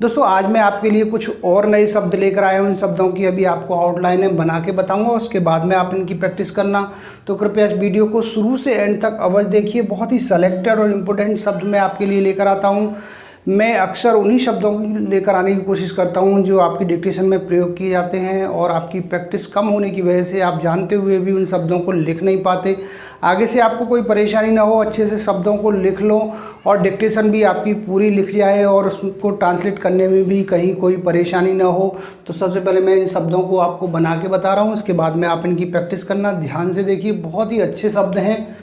दोस्तों आज मैं आपके लिए कुछ और नए शब्द लेकर आया हूँ। इन शब्दों की अभी आपको आउटलाइन बना के बताऊंगा, उसके बाद में आप इनकी प्रैक्टिस करना। तो कृपया इस वीडियो को शुरू से एंड तक अवश्य देखिए। बहुत ही सेलेक्टेड और इम्पोर्टेंट शब्द मैं आपके लिए लेकर आता हूँ। मैं अक्सर उन्हीं शब्दों को लेकर आने की कोशिश करता हूं जो आपकी डिक्टेशन में प्रयोग किए जाते हैं, और आपकी प्रैक्टिस कम होने की वजह से आप जानते हुए भी उन शब्दों को लिख नहीं पाते। आगे से आपको कोई परेशानी ना हो, अच्छे से शब्दों को लिख लो और डिक्टेशन भी आपकी पूरी लिख जाए और उसको ट्रांसलेट करने में भी कहीं कोई परेशानी ना हो। तो सबसे पहले मैं इन शब्दों को आपको बना के बता रहा हूँ, उसके बाद में आप इनकी प्रैक्टिस करना। ध्यान से देखिए, बहुत ही अच्छे शब्द हैं।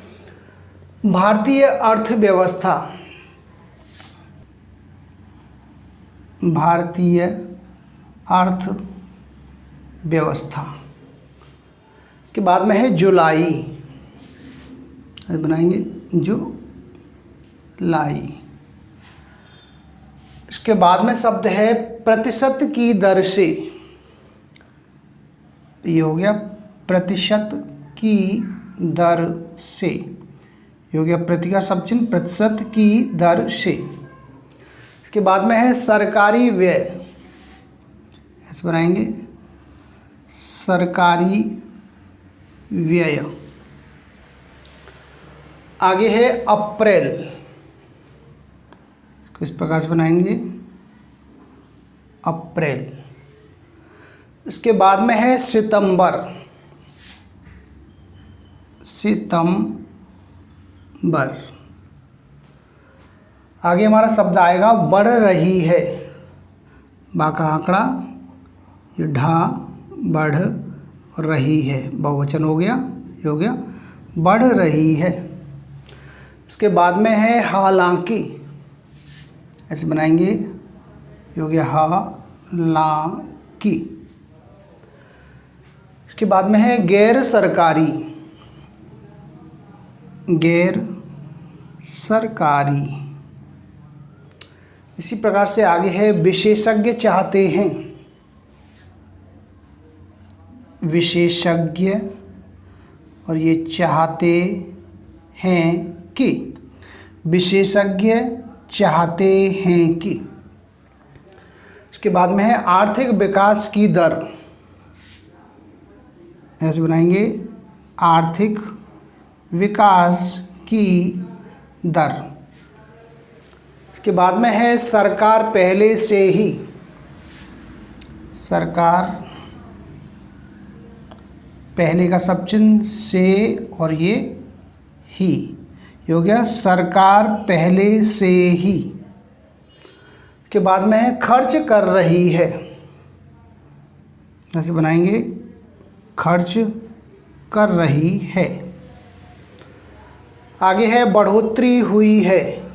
भारतीय अर्थव्यवस्था, भारतीय अर्थव्यवस्था। इसके बाद में है जुलाई, बनाएंगे जुलाई। इसके बाद में शब्द है प्रतिशत की दर से, ये हो गया प्रतिशत की दर से, ये हो गया प्रति का सब चिन्ह, प्रतिशत की दर से। इसके बाद में है सरकारी व्यय, ऐसे बनाएंगे सरकारी व्यय। आगे है अप्रैल, किस प्रकार से बनाएंगे अप्रैल। इसके बाद में है सितंबर, सितंबर। आगे हमारा शब्द आएगा बढ़ रही है, बा का आंकड़ा, ये ढा, बढ़ रही है, बहुवचन हो गया, ये हो गया बढ़ रही है। इसके बाद में है हालांकि, ऐसे बनाएंगे, ये हो गया हालांकि। इसके बाद में है गैर सरकारी, गैर सरकारी। इसी प्रकार से आगे है विशेषज्ञ चाहते हैं, विशेषज्ञ, और ये चाहते हैं कि, विशेषज्ञ चाहते हैं कि। इसके बाद में है आर्थिक विकास की दर, ऐसे बनाएंगे आर्थिक विकास की दर। इसके बाद में है सरकार पहले से ही, सरकार, पहले का सब चिन्ह से और ये ही, ये हो गया सरकार पहले से ही। के बाद में है खर्च कर रही है, ऐसे बनाएंगे खर्च कर रही है। आगे है बढ़ोतरी हुई है,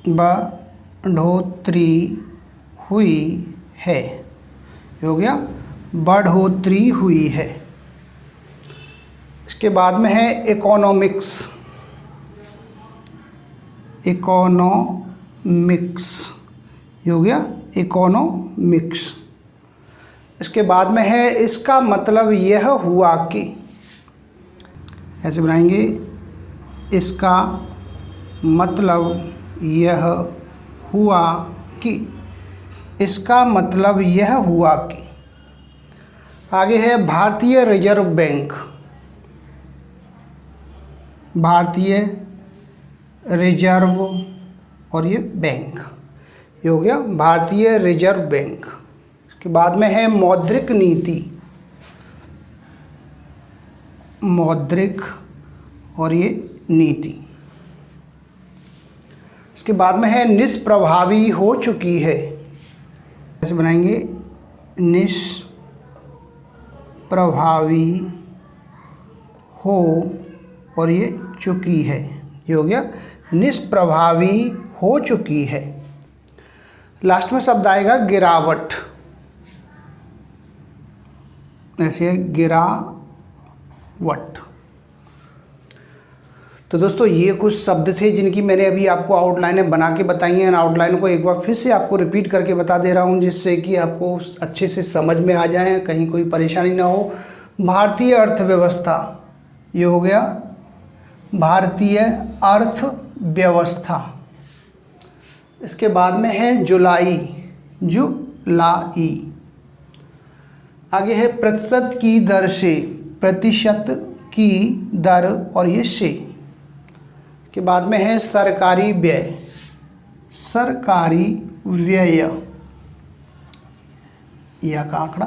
बढ़ोतरी हुई है, ये हो गया बढ़ोतरी हुई है। इसके बाद में है इकोनॉमिक्स, इकोनॉमिक्स, ये हो गया इकोनॉमिक्स। इसके बाद में है इसका मतलब यह हुआ कि, ऐसे बनाएंगे इसका मतलब यह हुआ कि, इसका मतलब यह हुआ कि। आगे है भारतीय रिजर्व बैंक, भारतीय रिजर्व और ये बैंक, ये हो गया भारतीय रिजर्व बैंक। इसके बाद में है मौद्रिक नीति, मौद्रिक और ये नीति। इसके बाद में है निष्प्रभावी हो चुकी है, ऐसे बनाएंगे निष्प्रभावी हो और ये चुकी है, ये हो गया निष्प्रभावी हो चुकी है। लास्ट में शब्द आएगा गिरावट, ऐसे गिरावट। तो दोस्तों ये कुछ शब्द थे जिनकी मैंने अभी आपको आउटलाइनें बना के बताई हैं। आउटलाइन को एक बार फिर से आपको रिपीट करके बता दे रहा हूँ, जिससे कि आपको अच्छे से समझ में आ जाए, कहीं कोई परेशानी ना हो। भारतीय अर्थव्यवस्था, ये हो गया भारतीय अर्थव्यवस्था। इसके बाद में है जुलाई, जुलाई। आगे है प्रतिशत की दर से, प्रतिशत की दर और ये से। के बाद में है सरकारी व्यय, सरकारी व्यय, यह का आंकड़ा।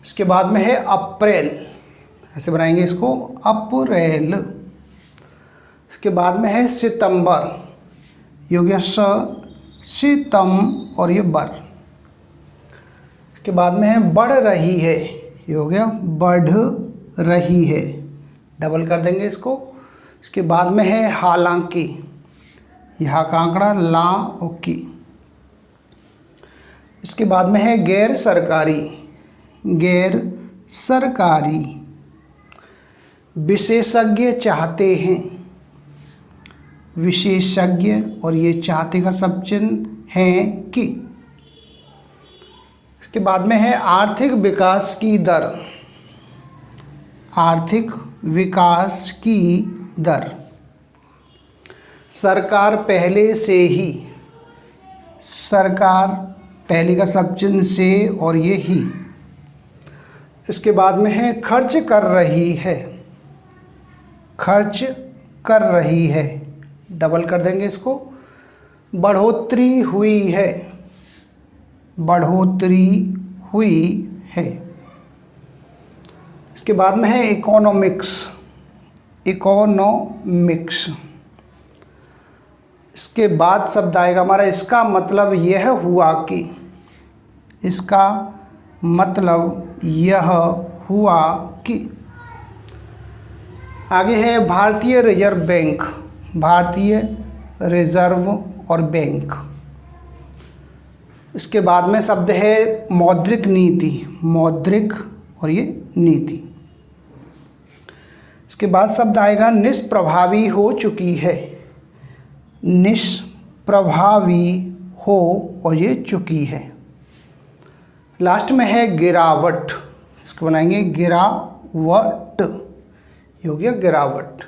इसके बाद में है अप्रैल, ऐसे बनाएंगे इसको, अप्रैल। इसके बाद में है सितंबर, ये हो गया सितम और ये बर। इसके बाद में है बढ़ रही है, ये हो गया बढ़ रही है, डबल कर देंगे इसको। इसके बाद में है हालांकि, यहाँ का आंकड़ा ला और की। इसके बाद में है गैर सरकारी, गैर सरकारी। विशेषज्ञ चाहते हैं, विशेषज्ञ और ये चाहते का सब चिन्ह है कि। इसके बाद में है आर्थिक विकास की दर, आर्थिक विकास की दर। सरकार पहले से ही, सरकार पहले का सब चिन्ह से और ये ही। इसके बाद में है खर्च कर रही है, खर्च कर रही है, डबल कर देंगे इसको। बढ़ोतरी हुई है, बढ़ोतरी हुई है। इसके बाद में है इकोनॉमिक्स, इकोनॉमिक्स। इसके बाद शब्द आएगा हमारा इसका मतलब यह हुआ कि, इसका मतलब यह हुआ कि। आगे है भारतीय रिजर्व बैंक, भारतीय रिजर्व और बैंक। इसके बाद में शब्द है मौद्रिक नीति, मौद्रिक और ये नीति। इसके बाद शब्द आएगा निष्प्रभावी हो चुकी है, निष्प्रभावी हो और ये चुकी है। लास्ट में है गिरावट, इसको बनाएंगे गिरावट, ये हो गया गिरावट।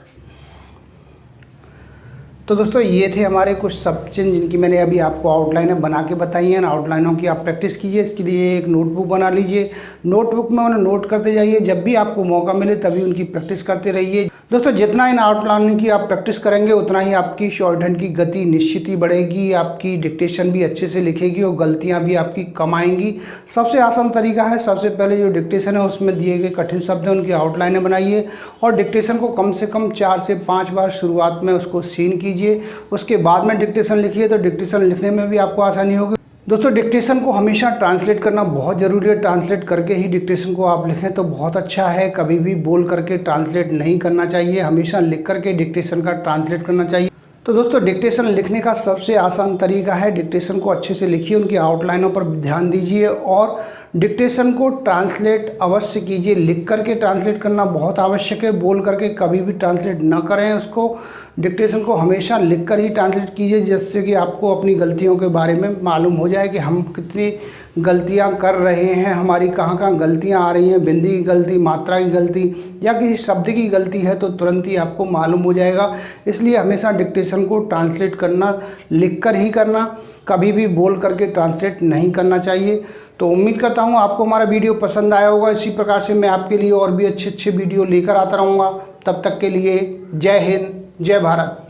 तो दोस्तों ये थे हमारे कुछ सब चिन्ह जिनकी मैंने अभी आपको आउटलाइनें बना के बताई हैं। आउटलाइनों की आप प्रैक्टिस कीजिए, इसके लिए एक नोटबुक बना लीजिए, नोटबुक में उन्हें नोट करते जाइए, जब भी आपको मौका मिले तभी उनकी प्रैक्टिस करते रहिए। दोस्तों जितना इन आउटलाइनों की आप प्रैक्टिस करेंगे उतना ही आपकी शॉर्ट हैंड की गति निश्चित ही बढ़ेगी, आपकी डिक्टेशन भी अच्छे से लिखेगी और गलतियाँ भी आपकी कम आएंगी। सबसे आसान तरीका है, सबसे पहले जो डिक्टेशन है उसमें दिए गए कठिन शब्द हैं उनकी आउटलाइनें बनाइए और डिक्टेशन को कम से कम 4 से 5 बार शुरुआत में उसको सीन कीजिए। उसके बाद में डिक्टेशन लिखिए तो डिक्टेशन लिखने में भी आपको आसानी होगी। दोस्तों डिक्टेशन को हमेशा ट्रांसलेट करना बहुत ज़रूरी है, ट्रांसलेट करके ही डिक्टेशन को आप लिखें तो बहुत अच्छा है। कभी भी बोल करके ट्रांसलेट नहीं करना चाहिए, हमेशा लिख करके डिक्टेशन का ट्रांसलेट करना चाहिए। तो दोस्तों डिक्टेशन लिखने का सबसे आसान तरीका है, डिक्टेशन को अच्छे से लिखिए, उनकी आउटलाइनों पर ध्यान दीजिए और डिक्टेशन को ट्रांसलेट अवश्य कीजिए। लिख करके ट्रांसलेट करना बहुत आवश्यक है, बोल करके कभी भी ट्रांसलेट न करें उसको। डिक्टेशन को हमेशा लिख कर ही ट्रांसलेट कीजिए, जिससे कि आपको अपनी गलतियों के बारे में मालूम हो जाए कि हम कितनी गलतियां कर रहे हैं, हमारी कहाँ कहाँ गलतियां आ रही हैं, बिंदी की गलती, मात्रा की गलती या किसी शब्द की गलती है तो तुरंत ही आपको मालूम हो जाएगा। इसलिए हमेशा डिक्टेशन को ट्रांसलेट करना लिख कर ही करना, कभी भी बोल करके ट्रांसलेट नहीं करना चाहिए। तो उम्मीद करता हूँ आपको हमारा वीडियो पसंद आया होगा। इसी प्रकार से मैं आपके लिए और भी अच्छे अच्छे वीडियो लेकर आता रहूँगा। तब तक के लिए जय हिंद, जय भारत।